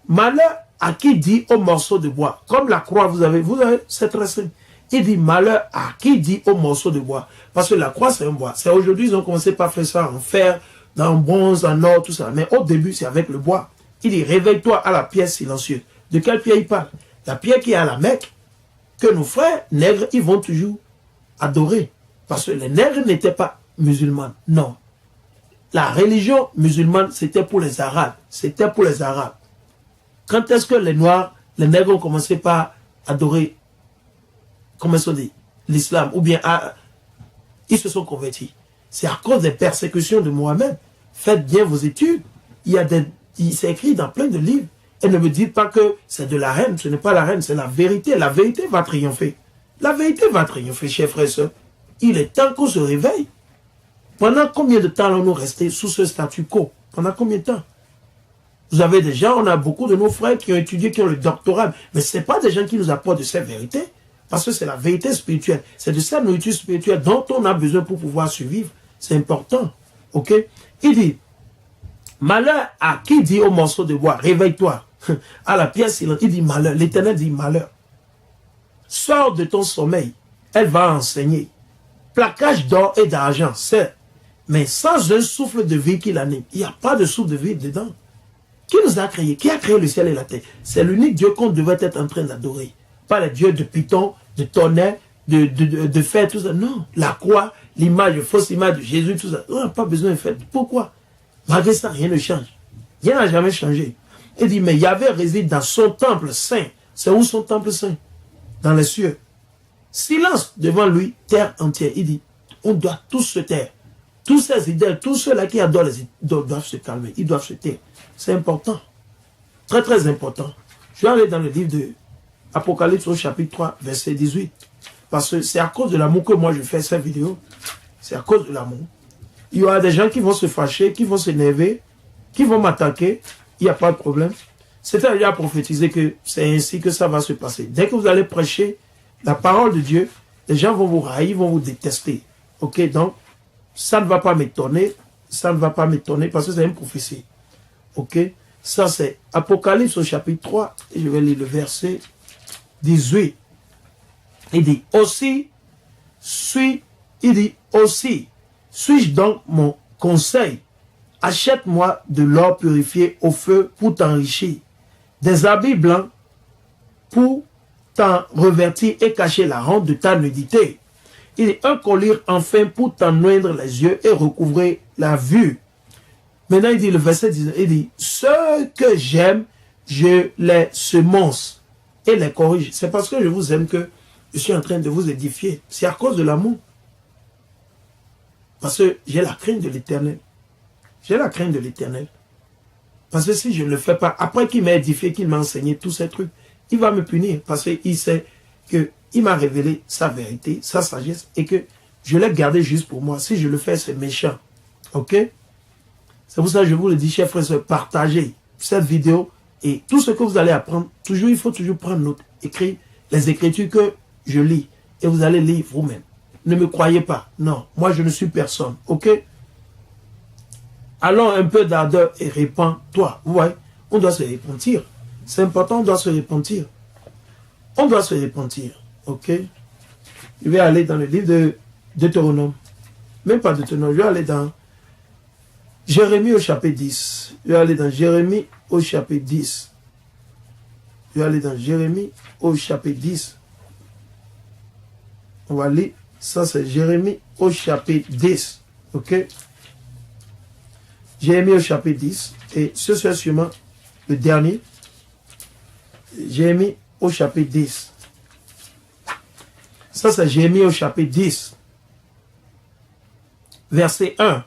Malheur à qui dit au morceau de bois, comme la croix vous avez, c'est très simple. Il dit malheur à qui dit au morceau de bois. Parce que la croix c'est un bois. C'est aujourd'hui ils ont commencé par faire ça en fer, en bronze, en or, tout ça. Mais au début c'est avec le bois. Il dit réveille-toi à la pierre silencieuse. De quelle pierre il parle? La pierre qui est à la Mecque, que nos frères nègres ils vont toujours adorer. Parce que les nègres n'étaient pas musulmans. Non. La religion musulmane c'était pour les Arabes. C'était pour les Arabes. Quand est-ce que les Noirs, les nègres ont commencé par adorer, comment on dit, l'islam, ou bien ils se sont convertis? C'est à cause des persécutions de Mohamed. Faites bien vos études. C'est écrit dans plein de livres. Et ne me dites pas que c'est de la haine. Ce n'est pas la haine, c'est la vérité. La vérité va triompher. La vérité va triompher, chers frères et sœurs. Il est temps qu'on se réveille. Pendant combien de temps allons-nous rester sous ce statu quo? Pendant combien de temps? Vous avez des gens, on a beaucoup de nos frères qui ont étudié, qui ont le doctorat, mais ce n'est pas des gens qui nous apportent de cette vérité, parce que c'est la vérité spirituelle. C'est de cette nourriture spirituelle dont on a besoin pour pouvoir survivre. C'est important. Ok? Il dit, malheur à qui dit au morceau de bois, réveille-toi. À la pièce, il dit malheur. L'Éternel dit malheur. Sors de ton sommeil. Elle va enseigner. Plaquage d'or et d'argent, c'est. Mais sans un souffle de vie qui l'anime. Il n'y a pas de souffle de vie dedans. Qui nous a créé? Qui a créé le ciel et la terre? C'est l'unique Dieu qu'on devait être en train d'adorer. Pas les dieux de Python, de tonnerre, de fer, tout ça. Non. La croix, l'image, la fausse image de Jésus, tout ça. On n'a pas besoin de faire. Pourquoi? Malgré ça, rien ne change. Rien n'a jamais changé. Il dit, mais Yahvé réside dans son temple saint. C'est où son temple saint? Dans les cieux. Silence devant lui, terre entière. Il dit, on doit tous se taire. Tous ces idées, tous ceux-là qui adorent les idées doivent se calmer. Ils doivent se taire. C'est important. Très, très important. Je vais aller dans le livre de Apocalypse au chapitre 3, verset 18. Parce que c'est à cause de l'amour que moi je fais cette vidéo. C'est à cause de l'amour. Il y aura des gens qui vont se fâcher, qui vont s'énerver, qui vont m'attaquer. Il n'y a pas de problème. C'est déjà prophétisé que c'est ainsi que ça va se passer. Dès que vous allez prêcher la parole de Dieu, les gens vont vous railler, vont vous détester. Ok, donc, ça ne va pas m'étonner. Ça ne va pas m'étonner parce que c'est une prophétie. Ok, ça c'est Apocalypse au chapitre 3. Et je vais lire le verset 18. Il dit, aussi, suis-je donc mon conseil? Achète-moi de l'or purifié au feu pour t'enrichir, des habits blancs pour t'en revêtir et cacher la honte de ta nudité. Il dit, un collier enfin pour t'en noindre les yeux et recouvrer la vue. Maintenant, il dit, le verset 19, il dit, ceux que j'aime, je les semonce et les corrige. C'est parce que je vous aime que je suis en train de vous édifier. C'est à cause de l'amour. Parce que j'ai la crainte de l'Éternel. J'ai la crainte de l'Éternel. Parce que si je ne le fais pas, après qu'il m'a édifié, qu'il m'a enseigné tous ces trucs, il va me punir. Parce qu'il sait qu'il m'a révélé sa vérité, sa sagesse, et que je l'ai gardé juste pour moi. Si je le fais, c'est méchant. Ok? C'est pour ça que je vous le dis, chers frères, partagez cette vidéo et tout ce que vous allez apprendre. Toujours, il faut toujours prendre note, écrire les écritures que je lis. Et vous allez lire vous-même. Ne me croyez pas. Non, moi je ne suis personne. Ok? Allons un peu d'ardeur et répands-toi. Vous voyez? On doit se repentir. C'est important, on doit se repentir. On doit se repentir. Ok? Je vais aller dans le livre de Deutéronome. Même pas Deutéronome, je vais aller dans Jérémie au chapitre 10. Je vais aller dans Jérémie au chapitre 10. Je vais aller dans Jérémie au chapitre 10. On va lire. Ça, c'est Jérémie au chapitre 10. Ok? Jérémie au chapitre 10. Et ce sera sûrement le dernier. Jérémie au chapitre 10. Ça, c'est Jérémie au chapitre 10. Verset 1.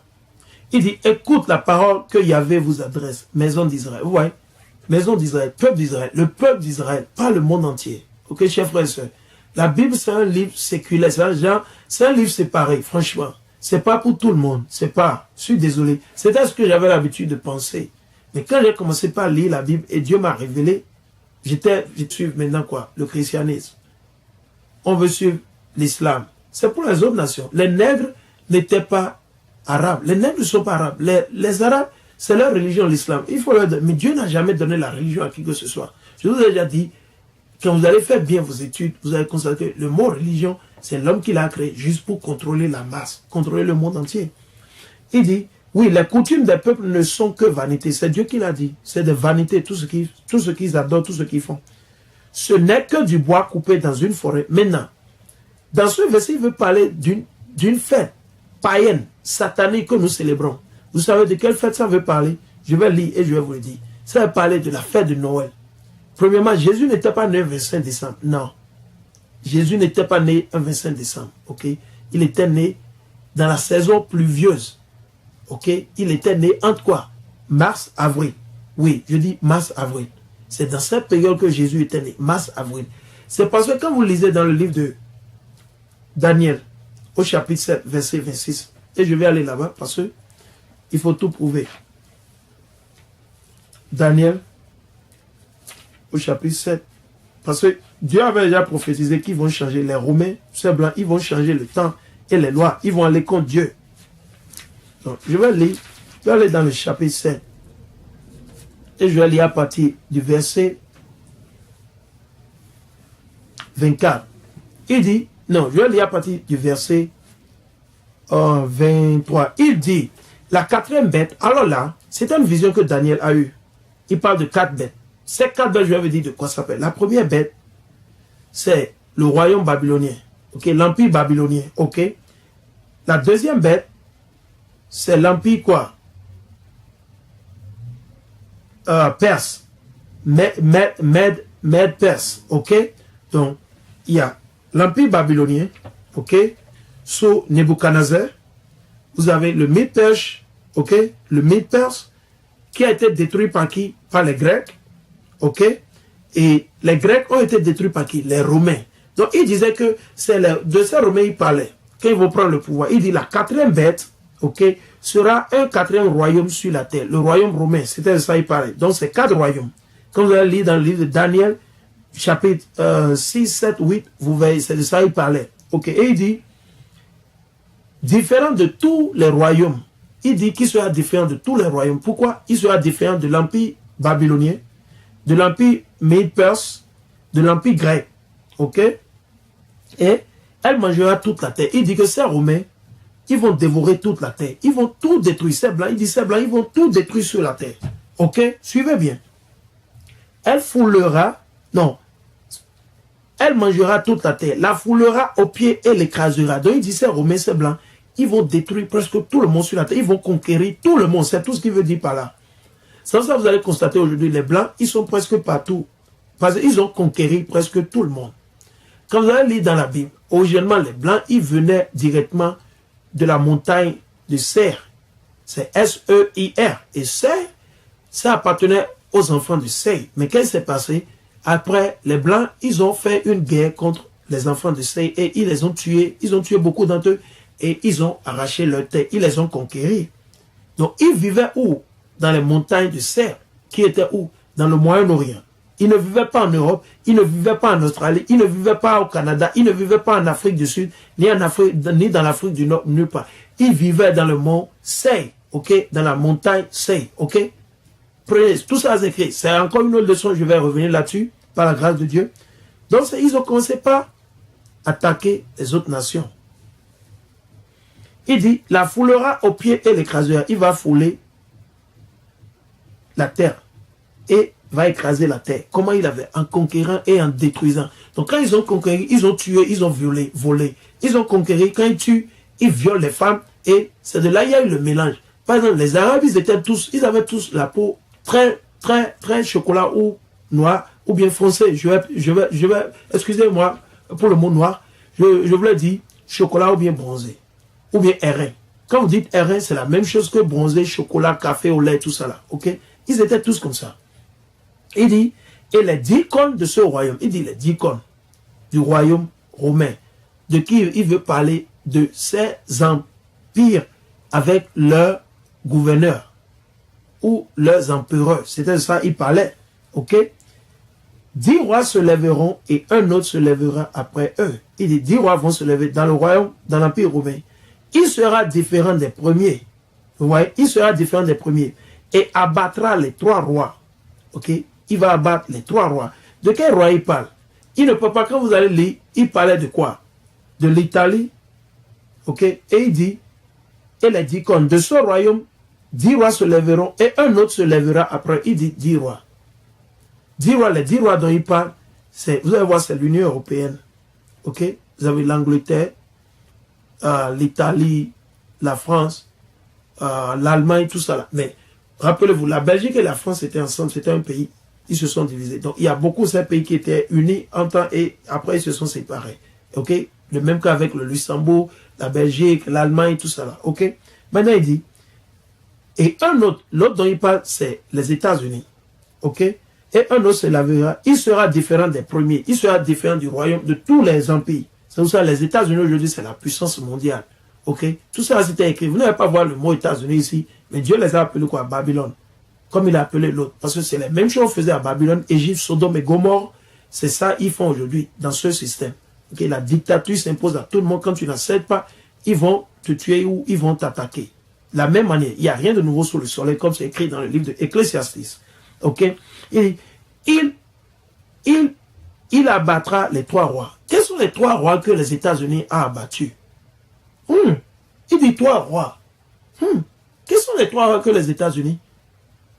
Il dit, écoute la parole que Yahvé vous adresse, maison d'Israël. Vous voyez? Maison d'Israël, peuple d'Israël. Le peuple d'Israël, pas le monde entier. Ok, chers frères et sœurs? La Bible, c'est un livre séculaire. C'est un livre séparé, franchement. C'est pas pour tout le monde. C'est pas. Je suis désolé. C'était ce que j'avais l'habitude de penser. Mais quand j'ai commencé par lire la Bible et Dieu m'a révélé, je suis maintenant quoi? Le christianisme. On veut suivre l'islam. C'est pour les autres nations. Les nègres n'étaient pas arabes. Les nègres ne sont pas arabes. Les arabes, c'est leur religion, l'islam. Il faut leur donner. Mais Dieu n'a jamais donné la religion à qui que ce soit. Je vous ai déjà dit, quand vous allez faire bien vos études, vous allez constater que le mot religion, c'est l'homme qui l'a créé juste pour contrôler la masse, contrôler le monde entier. Il dit, oui, les coutumes des peuples ne sont que vanité. C'est Dieu qui l'a dit. C'est de vanité, tout ce qu'ils adorent, tout ce qu'ils font. Ce n'est que du bois coupé dans une forêt. Maintenant, dans ce verset, il veut parler d'une fête païenne, satanique que nous célébrons. Vous savez de quelle fête ça veut parler? Je vais lire et je vais vous le dire. Ça va parler de la fête de Noël. Premièrement, Jésus n'était pas né le 25 décembre. Non. Jésus n'était pas né un 25 décembre. Ok? Il était né dans la saison pluvieuse. Ok? Il était né entre quoi? Mars, avril. Oui, je dis mars, avril. C'est dans cette période que Jésus était né. Mars, avril. C'est parce que quand vous lisez dans le livre de Daniel, au chapitre 7, verset 26, Et je vais aller là-bas parce que il faut tout prouver. Daniel, au chapitre 7. Parce que Dieu avait déjà prophétisé qu'ils vont changer. Les Romains, ces blancs, ils vont changer le temps et les lois. Ils vont aller contre Dieu. Donc, je vais aller dans le chapitre 7. Et je vais lire à partir du verset 24. Il dit, non, je vais lire à partir du verset 23. Il dit, la quatrième bête, alors là, c'est une vision que Daniel a eue. Il parle de 4 bêtes. Ces 4 bêtes, je vais vous dire de quoi ça s'appelle. La première bête, c'est le royaume babylonien. Ok, l'empire babylonien. Ok. La deuxième bête, c'est l'empire quoi? Perse. Med perse. Ok. Donc, il y a l'empire babylonien. Ok. Sous Nebuchadnezzar. Vous avez le Mede perse. Ok. Le Mede perse qui a été détruit par qui? Par les Grecs. Ok. Et les Grecs ont été détruits par qui? Les Romains. Donc, il disait que c'est de ces Romains, il parlait. Quand ils vont prendre le pouvoir, il dit la quatrième bête, ok, sera un quatrième royaume sur la terre. Le royaume romain, c'était ça, il parlait. Donc, c'est 4 royaumes. Comme vous allez lire dans le livre de Daniel, chapitre 6, 7, 8, vous voyez, c'est de ça, il parlait. Ok. Et il dit, différent de tous les royaumes. Il dit qu'il sera différent de tous les royaumes. Pourquoi? Il sera différent de l'empire babylonien, de l'empire Mede-Perse, de l'empire grec. Ok? Et elle mangera toute la terre. Il dit que ces Romains, ils vont dévorer toute la terre. Ils vont tout détruire. Ces blancs, il dit ces blancs, ils vont tout détruire sur la terre. Ok? Suivez bien. Elle foulera, non, elle mangera toute la terre, la foulera au pied et l'écrasera. Donc il dit ces Romains, ces blancs, ils vont détruire presque tout le monde sur la terre. Ils vont conquérir tout le monde. C'est tout ce qu'il veut dire par là. Sans ça, vous allez constater aujourd'hui, les blancs, ils sont presque partout. Parce qu'ils ont conquéri presque tout le monde. Quand vous allez lire dans la Bible, originellement, les blancs, ils venaient directement de la montagne de Seir. C'est S-E-I-R. Et Seir, ça appartenait aux enfants de Seir. Mais qu'est-ce qui s'est passé? Après, les blancs, ils ont fait une guerre contre les enfants de Seir et ils les ont tués. Ils ont tué beaucoup d'entre eux et ils ont arraché leur tête. Ils les ont conquéris. Donc, ils vivaient où? Dans les montagnes de Seir, qui étaient où? Dans le Moyen-Orient. Ils ne vivaient pas en Europe, ils ne vivaient pas en Australie, ils ne vivaient pas au Canada, ils ne vivaient pas en Afrique du Sud, ni en Afrique, ni dans l'Afrique du Nord, nulle part. Ils vivaient dans le mont Seir, ok? Dans la montagne Seir, ok? Prenez, tout ça c'est écrit. C'est encore une autre leçon, je vais revenir là-dessus, par la grâce de Dieu. Donc, ils ont commencé par attaquer les autres nations. Il dit, la foulera au pied et l'écrasera. Il va fouler la terre et va écraser la terre. Comment il avait? En conquérant et en détruisant. Donc quand ils ont conquéri, ils ont tué, ils ont violé, volé. Ils ont conquéri, quand ils tuent, ils violent les femmes et c'est de là qu'il y a eu le mélange. Par exemple, les Arabes, ils avaient tous la peau très chocolat ou noir ou bien foncé. Je vais excusez-moi pour le mot noir, je voulais dire chocolat ou bien bronzé ou bien airain. Quand vous dites airain, c'est la même chose que bronzé, chocolat, café au lait, tout ça là. Ok? Ils étaient tous comme ça. Il dit, et les 10 cônes de ce royaume, il dit les 10 cônes du royaume romain, de qui il veut parler? De ces empires avec leurs gouverneurs ou leurs empereurs. C'était ça, il parlait. Ok? 10 rois se lèveront et un autre se lèvera après eux. Il dit 10 rois vont se lever dans le royaume, dans l'empire romain. Il sera différent des premiers. Vous voyez? Il sera différent des premiers. Et abattra les 3 rois. Ok? Il va abattre les 3 rois. De quel roi il parle? Il ne peut pas, quand vous allez lire, il parlait de quoi? De l'Italie. Ok? Et il dit, et les 10 cônes de ce royaume, 10 rois se lèveront et un autre se lèvera après. Il dit 10 rois. 10 rois, les 10 rois dont il parle, vous allez voir, c'est l'Union européenne. Ok? Vous avez l'Angleterre, l'Italie, la France, l'Allemagne, tout ça là. Mais rappelez-vous, la Belgique et la France étaient ensemble, c'était un pays. Ils se sont divisés. Donc, il y a beaucoup de ces pays qui étaient unis en temps et après, ils se sont séparés. OK? Le même cas avec le Luxembourg, la Belgique, l'Allemagne, tout ça là. OK? Maintenant, il dit, et un autre, l'autre dont il parle, c'est les États-Unis. OK? Et un autre se lavera. Il sera différent des premiers. Il sera différent du royaume, de tous les empires. C'est pour ça les États-Unis aujourd'hui, c'est la puissance mondiale. Ok? Tout ça, c'était écrit. Vous n'allez pas voir le mot États-Unis ici, mais Dieu les a appelés quoi? Babylone. Comme il a appelé l'autre. Parce que c'est la même chose qu'on faisait à Babylone, Égypte, Sodome et Gomorrhe. C'est ça qu'ils font aujourd'hui dans ce système. Ok? La dictature s'impose à tout le monde. Quand tu n'acceptes pas, ils vont te tuer ou ils vont t'attaquer. La même manière, il n'y a rien de nouveau sous le soleil, comme c'est écrit dans le livre de Ecclésiastes. Ok? Et il abattra les 3 rois. Quels sont les 3 rois que les États-Unis ont abattus? Il dit 3 rois. Quels sont les 3 rois que les États-Unis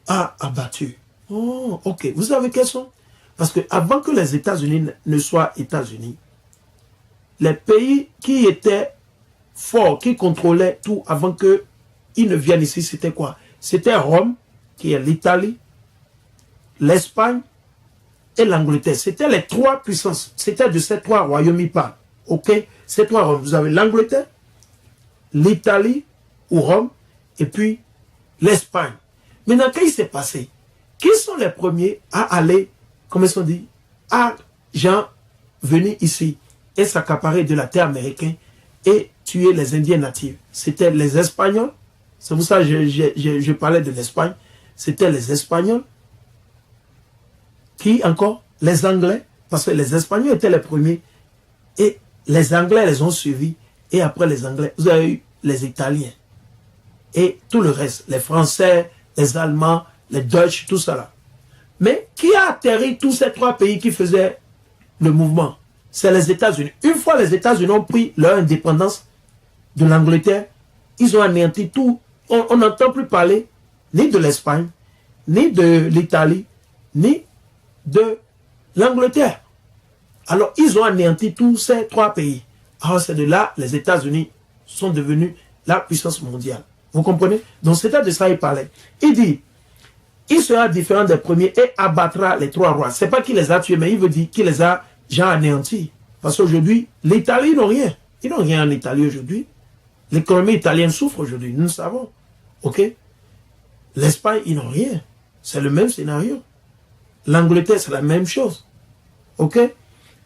ont abattus? Oh, ok. Vous savez quels sont? Parce que avant que les États-Unis ne soient États-Unis, les pays qui étaient forts, qui contrôlaient tout avant qu'ils ne viennent ici, c'était quoi? C'était Rome, qui est l'Italie, l'Espagne et l'Angleterre. C'était les 3 puissances. C'était de ces 3 royaumes il parle. Ok? Ces 3 royaumes. Vous avez l'Angleterre, l'Italie ou Rome, et puis l'Espagne. Maintenant, qu'est-ce qui s'est passé? Qui sont les premiers à aller, comment ils sont dit, à venir ici et s'accaparer de la terre américaine et tuer les Indiens natifs? C'était les Espagnols. C'est pour ça que je parlais de l'Espagne. C'était les Espagnols. Qui encore? Les Anglais. Parce que les Espagnols étaient les premiers. Et les Anglais les ont suivis. Et après les Anglais, vous avez eu les Italiens. Et tout le reste. Les Français, les Allemands, les Dutch, tout ça là. Mais qui a atterri tous ces 3 pays qui faisaient le mouvement? C'est les États-Unis. Une fois les États-Unis ont pris leur indépendance de l'Angleterre, ils ont anéanti tout. On n'entend plus parler ni de l'Espagne, ni de l'Italie, ni de l'Angleterre. Alors, ils ont anéanti tous ces 3 pays. Alors, c'est de là les États-Unis sont devenus la puissance mondiale. Vous comprenez? Donc, c'était de ça qu'il parlait. Il dit, il sera différent des premiers et abattra les 3 rois. C'est pas qu'il les a tués, mais il veut dire qu'il les a déjà anéantis. Parce qu'aujourd'hui, l'Italie, ils n'ont rien. Ils n'ont rien en Italie aujourd'hui. L'économie italienne souffre aujourd'hui, nous le savons. Ok? L'Espagne, ils n'ont rien. C'est le même scénario. L'Angleterre, c'est la même chose. Ok?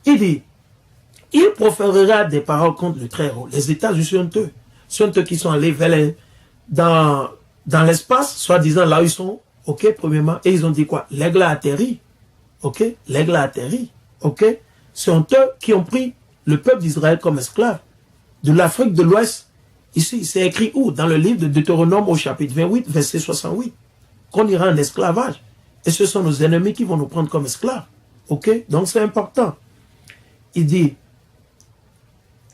Il dit, il proférera des paroles contre le Très-Haut. Les États-Unis sont eux qui sont allés dans l'espace, soi-disant là où ils sont. Ok, premièrement. Et ils ont dit quoi? L'aigle a atterri. Ok? L'aigle a atterri. Ok? Ce sont eux qui ont pris le peuple d'Israël comme esclave. De l'Afrique de l'Ouest. Ici, c'est écrit où? Dans le livre de Deutéronome au chapitre 28, verset 68. Qu'on ira en esclavage. Et ce sont nos ennemis qui vont nous prendre comme esclaves. Ok? Donc c'est important. Il dit,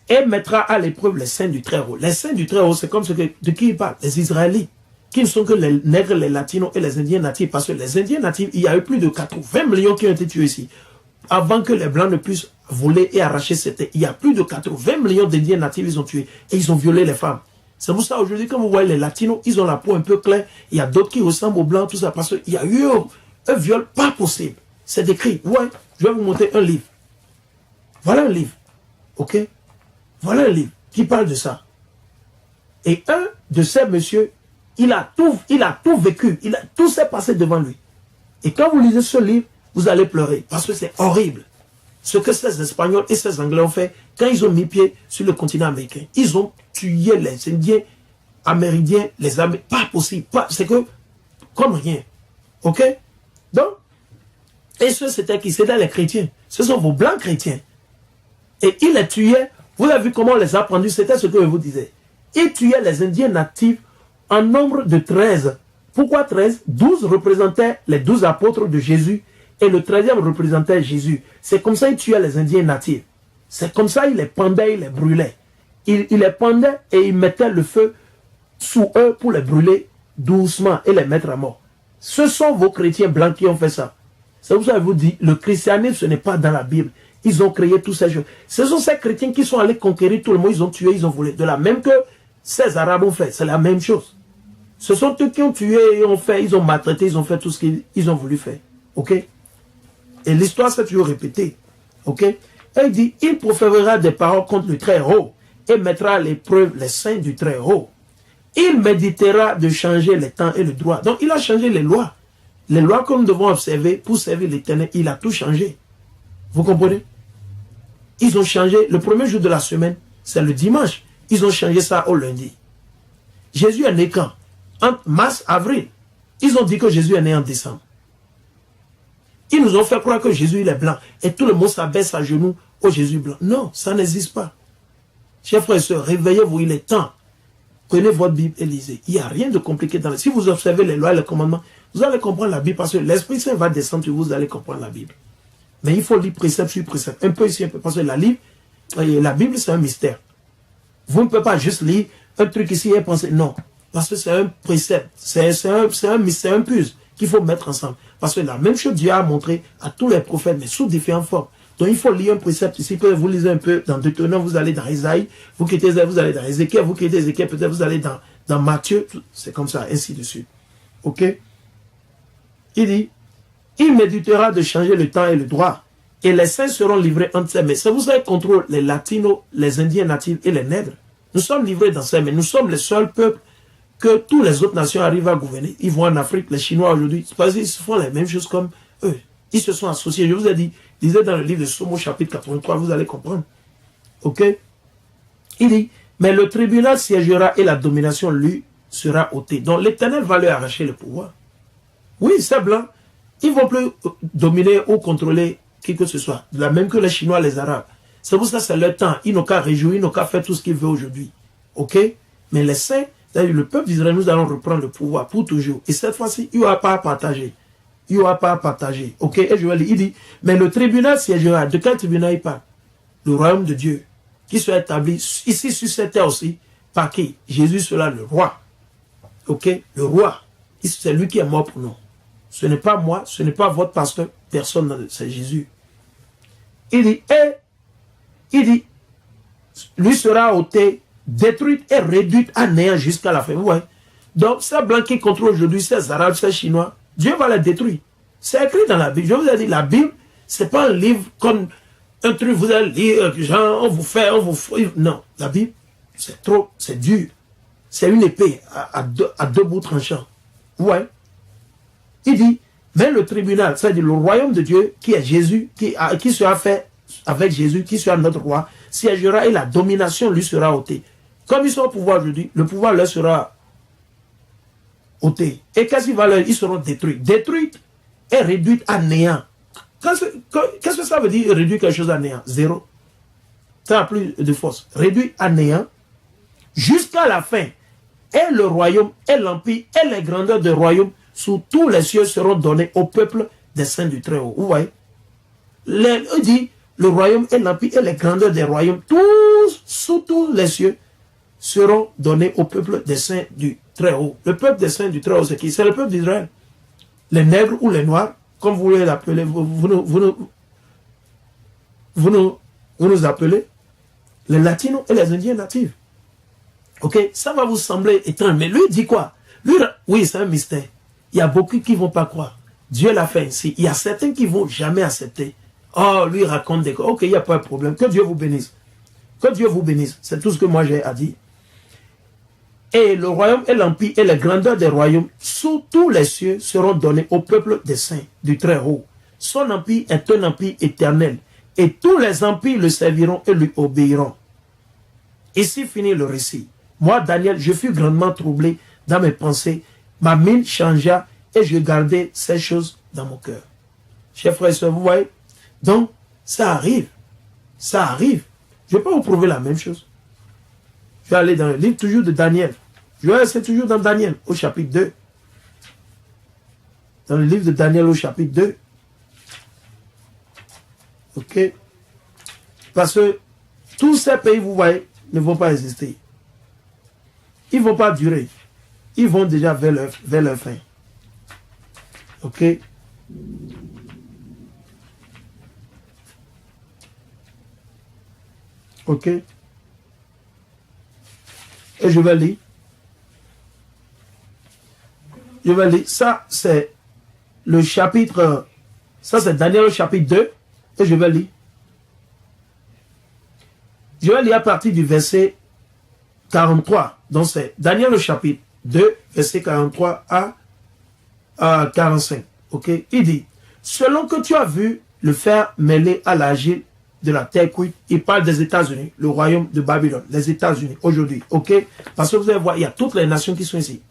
et mettra à l'épreuve les saints du Très-Haut. Les saints du Très-Haut, c'est comme de qui il parle? Les Israélites. Qui ne sont que les nègres, les latinos et les Indiens natifs. Parce que les Indiens natifs, il y a eu plus de 80 millions qui ont été tués ici. Avant que les Blancs ne puissent voler et arracher cette terre, il y a plus de 80 millions d'Indiens natifs, ils ont tué. Et ils ont violé les femmes. C'est pour ça aujourd'hui, quand vous voyez les latinos, ils ont la peau un peu claire. Il y a d'autres qui ressemblent aux Blancs, tout ça. Parce qu'il y a eu un viol pas possible. C'est décrit. Ouais, je vais vous montrer un livre. Voilà un livre. Ok? Voilà un livre qui parle de ça. Et un de ces messieurs, il a tout vécu. Tout s'est passé devant lui. Et quand vous lisez ce livre, vous allez pleurer. Parce que c'est horrible. Ce que ces Espagnols et ces Anglais ont fait quand ils ont mis pied sur le continent américain. Ils ont tué les Indiens amérindiens, les Américains. Pas possible. C'est que, comme rien. Ok? Donc, et c'était qui? C'était les chrétiens. Ce sont vos blancs chrétiens. Et ils les tuaient. Vous avez vu comment on les a pendus? C'était ce que je vous disais. Ils tuaient les Indiens natifs en nombre de 13. Pourquoi 13? 12 représentaient les 12 apôtres de Jésus et le 13e représentait Jésus. C'est comme ça qu'ils tuaient les Indiens natifs. C'est comme ça qu'ils les pendaient, ils les brûlaient. Ils les pendaient et ils mettaient le feu sous eux pour les brûler doucement et les mettre à mort. Ce sont vos chrétiens blancs qui ont fait ça. C'est pour ça que je vous dis, le christianisme, ce n'est pas dans la Bible. Ils ont créé tous ces choses. Ce sont ces chrétiens qui sont allés conquérir tout le monde, ils ont tué, ils ont volé. De la même que ces Arabes ont fait, c'est la même chose. Ce sont eux qui ont tué, ils ont maltraité, ils ont fait tout ce qu'ils ont voulu faire. Ok? Et l'histoire s'est toujours répétée. Ok? Et il dit, il proférera des paroles contre le Très-Haut et mettra à l'épreuve les saints du Très-Haut. Il méditera de changer les temps et le droit. Donc il a changé les lois. Les lois que nous devons observer pour servir l'Éternel, il a tout changé. Vous comprenez? Ils ont changé. Le premier jour de la semaine, c'est le dimanche. Ils ont changé ça au lundi. Jésus est né quand? En mars, avril. Ils ont dit que Jésus est né en décembre. Ils nous ont fait croire que Jésus il est blanc. Et tout le monde s'abaisse à genoux au Jésus blanc. Non, ça n'existe pas. Chers frères et sœurs, réveillez-vous, il est temps. Prenez votre Bible et lisez. Il n'y a rien de compliqué dans la Bible. Si vous observez les lois et les commandements, vous allez comprendre la Bible parce que l'Esprit Saint va descendre sur vous, vous allez comprendre la Bible. Mais il faut lire précepte sur précepte. Un peu ici, un peu. Parce que la Bible, c'est un mystère. Vous ne pouvez pas juste lire un truc ici et penser, non. Parce que c'est un précepte. C'est un mystère, un puzzle qu'il faut mettre ensemble. Parce que la même chose, Dieu a montré à tous les prophètes, mais sous différentes formes. Donc il faut lire un précepte ici. Vous lisez un peu dans Deutéronome, vous allez dans Isaïe. Vous quittez Isaïe, vous allez dans Ézéchiel. Vous quittez Ézéchiel, peut-être vous allez dans Matthieu. C'est comme ça, ainsi de suite. Ok? Il dit, il méditera de changer le temps et le droit. Et les saints seront livrés entre ses mains. C'est vous savez contrôle les latinos, les indiens natifs et les nègres. Nous sommes livrés dans ses mains. Nous sommes les seuls peuples que toutes les autres nations arrivent à gouverner. Ils vont en Afrique, les Chinois aujourd'hui, parce qu'ils font les mêmes choses comme eux. Ils se sont associés. Je vous ai dit, lisez dans le livre de Somme, chapitre 83, vous allez comprendre. Ok? Il dit, mais le tribunal siégera et la domination lui sera ôtée. Donc l'Éternel va leur arracher le pouvoir. Oui, c'est blanc. Ils ne vont plus dominer ou contrôler qui que ce soit. De la même que les Chinois, les Arabes. C'est pour ça que c'est leur temps. Ils n'ont qu'à réjouir, ils n'ont qu'à faire tout ce qu'ils veulent aujourd'hui. Ok? Mais les saints, le peuple d'Israël, nous allons reprendre le pouvoir pour toujours. Et cette fois-ci, il n'y aura pas à partager. Il n'y aura pas à partager. Ok? Et je vais lire. Il dit, mais le tribunal siégera. De quel tribunal il parle? Le royaume de Dieu. Qui sera établi ici sur cette terre aussi. Par qui? Jésus sera le roi. Ok? Le roi. C'est lui qui est mort pour nous. Ce n'est pas moi, ce n'est pas votre pasteur. Personne, c'est Jésus. Il dit, lui sera ôté, détruite et réduite à néant jusqu'à la fin. Vous voyez? Donc, ces blancs qui contrôlent aujourd'hui, ces arabes, ces chinois, Dieu va les détruire. C'est écrit dans la Bible. Je vous ai dit, la Bible, c'est pas un livre comme un truc, vous allez lire, genre, on vous fait. Non, la Bible, c'est trop, c'est dur. C'est une épée à deux bouts tranchants. Ouais. Il dit, mais le tribunal, c'est-à-dire le royaume de Dieu, qui est Jésus, qui sera fait avec Jésus, qui sera notre roi, siégera et la domination lui sera ôtée. Comme ils sont au pouvoir aujourd'hui, le pouvoir leur sera ôté. Et qu'est-ce qu'il va leur? Ils seront détruits. Détruits et réduits à néant. Qu'est-ce que ça veut dire réduire quelque chose à néant? Zéro. Ça n'a plus de force. Réduit à néant jusqu'à la fin. Et le royaume, et l'empire, et les grandeurs du royaume sous tous les cieux seront donnés au peuple des saints du Très-Haut. Vous voyez? Il dit, le royaume et l'empire et les grandeurs des royaumes, tous, sous tous les cieux, seront donnés au peuple des saints du Très-Haut. Le peuple des saints du Très-Haut, c'est qui? C'est le peuple d'Israël. Les nègres ou les noirs, comme vous voulez l'appeler, vous nous appelez les latinos et les indiens natifs. Ok? Ça va vous sembler étrange, mais lui dit quoi? Lui, oui, c'est un mystère. Il y a beaucoup qui ne vont pas croire. Dieu l'a fait ainsi. Il y a certains qui ne vont jamais accepter. Oh, lui raconte des choses. Ok, il n'y a pas de problème. Que Dieu vous bénisse. Que Dieu vous bénisse. C'est tout ce que moi j'ai à dire. Et le royaume et l'empire et les grandeurs des royaumes sous tous les cieux seront donnés au peuple des saints du Très-Haut. Son empire est un empire éternel. Et tous les empires le serviront et lui obéiront. Ici finit le récit. Moi, Daniel, je fus grandement troublé dans mes pensées. Ma mine changea et je gardai ces choses dans mon cœur. Chers frères et sœurs, vous voyez? Donc, ça arrive. Ça arrive. Je vais pas vous prouver la même chose. Je vais aller dans le livre toujours de Daniel. Je vais rester toujours dans Daniel, au chapitre 2. Dans le livre de Daniel, au chapitre 2. Ok? Parce que tous ces pays, vous voyez, ne vont pas exister. Ils ne vont pas durer. Ils vont déjà vers leur fin. Ok? Ok? Et je vais lire. Je vais lire. Ça, c'est le chapitre. Ça, c'est Daniel au chapitre 2. Et je vais lire. Je vais lire à partir du verset 43. Donc, c'est Daniel au chapitre 2, verset 43 à 45. Ok? Il dit, selon que tu as vu le fer mêlé à l'argile de la terre cuite, il parle des États-Unis, le royaume de Babylone, les États-Unis, aujourd'hui, ok? Parce que vous allez voir, il y a toutes les nations qui sont ici.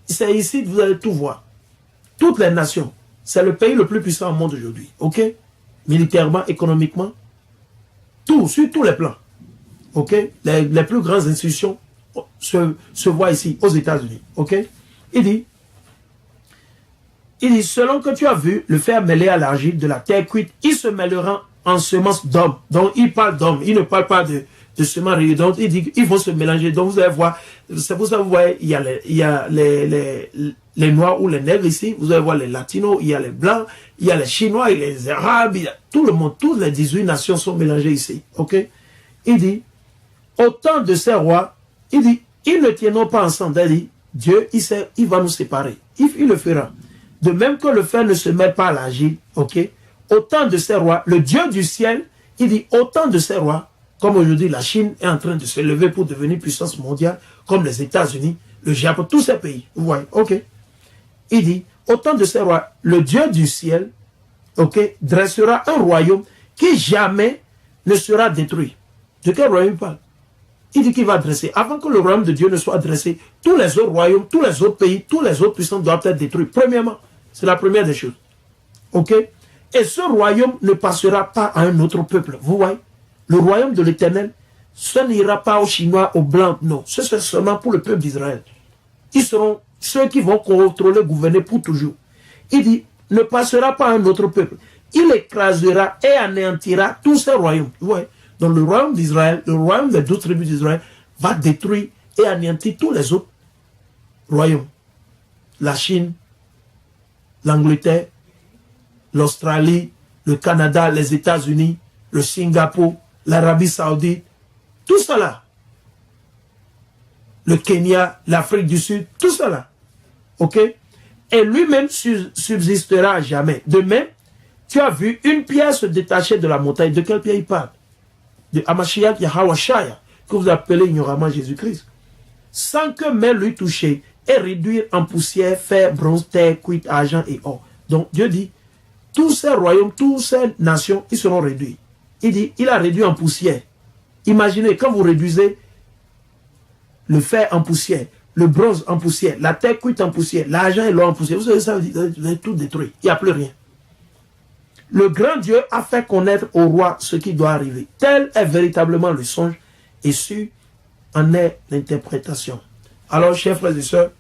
C'est ici que vous allez tout voir. Toutes les nations. C'est le pays le plus puissant au monde aujourd'hui, ok? Militairement, économiquement, tout, sur tous les plans, ok? Les plus grandes institutions se voient ici, aux États-Unis, ok? Il dit, selon que tu as vu le fer mêlé à l'argile de la terre cuite, il se mêlera en semences d'hommes. Donc, il parle d'hommes. Il ne parle pas de semences réunies. Donc, il dit qu'ils vont se mélanger. Donc, vous allez voir, c'est pour ça que vous voyez, il y a les Noirs ou les Nègres ici. Vous allez voir les Latinos, il y a les Blancs, il y a les Chinois, il y a les Arabes, il y a tout le monde. Toutes les 18 nations sont mélangées ici. OK? Il dit, autant de ces rois, il dit, ils ne tiendront pas ensemble. Il dit, Dieu, il va nous séparer. Il le fera. De même que le fer ne se mêle pas à l'argile, ok? Autant de ces rois, le Dieu du ciel, il dit autant de ces rois, comme aujourd'hui la Chine est en train de se lever pour devenir puissance mondiale, comme les États-Unis, le Japon, tous ces pays, vous voyez, ok? Il dit, autant de ces rois, le Dieu du ciel, ok, dressera un royaume qui jamais ne sera détruit. De quel royaume il parle? Il dit qu'il va dresser. Avant que le royaume de Dieu ne soit dressé, tous les autres royaumes, tous les autres pays, tous les autres puissants doivent être détruits. Premièrement, c'est la première des choses. Ok? Et ce royaume ne passera pas à un autre peuple. Vous voyez? Le royaume de l'Éternel, ce n'ira pas aux Chinois, aux Blancs, non. Ce sera seulement pour le peuple d'Israël. Ils seront ceux qui vont contrôler, gouverner pour toujours. Il dit, ne passera pas à un autre peuple. Il écrasera et anéantira tous ces royaumes. Vous voyez? Donc le royaume d'Israël, le royaume des 12 tribus d'Israël, va détruire et anéantir tous les autres royaumes. La Chine, l'Angleterre, l'Australie, le Canada, les États-Unis, le Singapour, l'Arabie Saoudite, tout cela. Le Kenya, l'Afrique du Sud, tout cela. Ok? Et lui-même subsistera à jamais. De même, tu as vu une pierre se détacher de la montagne. De quelle pierre il parle? De Hamashiach Yahawashaya, que vous appelez ignoramment Jésus-Christ. Sans que main lui toucher et réduire en poussière, fer, bronze, terre, cuite, argent et or. Donc Dieu dit, tous ces royaumes, toutes ces nations, ils seront réduits. Il dit, il a réduit en poussière. Imaginez, quand vous réduisez le fer en poussière, le bronze en poussière, la terre cuite en poussière, l'argent et l'or en poussière, vous savez, ça vous allez tout détruire. Il n'y a plus rien. Le grand Dieu a fait connaître au roi ce qui doit arriver. Tel est véritablement le songe et su en est l'interprétation. Alors, chers frères et sœurs,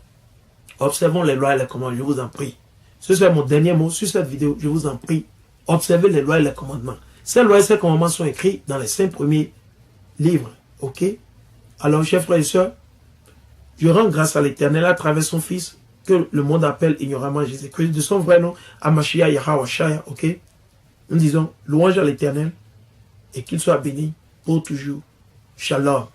observons les lois et les commandements, je vous en prie. Ce c'est mon dernier mot sur cette vidéo, je vous en prie. Observez les lois et les commandements. Ces lois et ces commandements sont écrits dans les 5 premiers livres. Ok? Alors, chers frères et sœurs, je rends grâce à l'Éternel à travers son Fils, que le monde appelle ignoramment Jésus-Christ, de son vrai nom, Hamashiach Yahawashaya. Ok? Nous disons louange à l'Éternel et qu'il soit béni pour toujours. Shalom.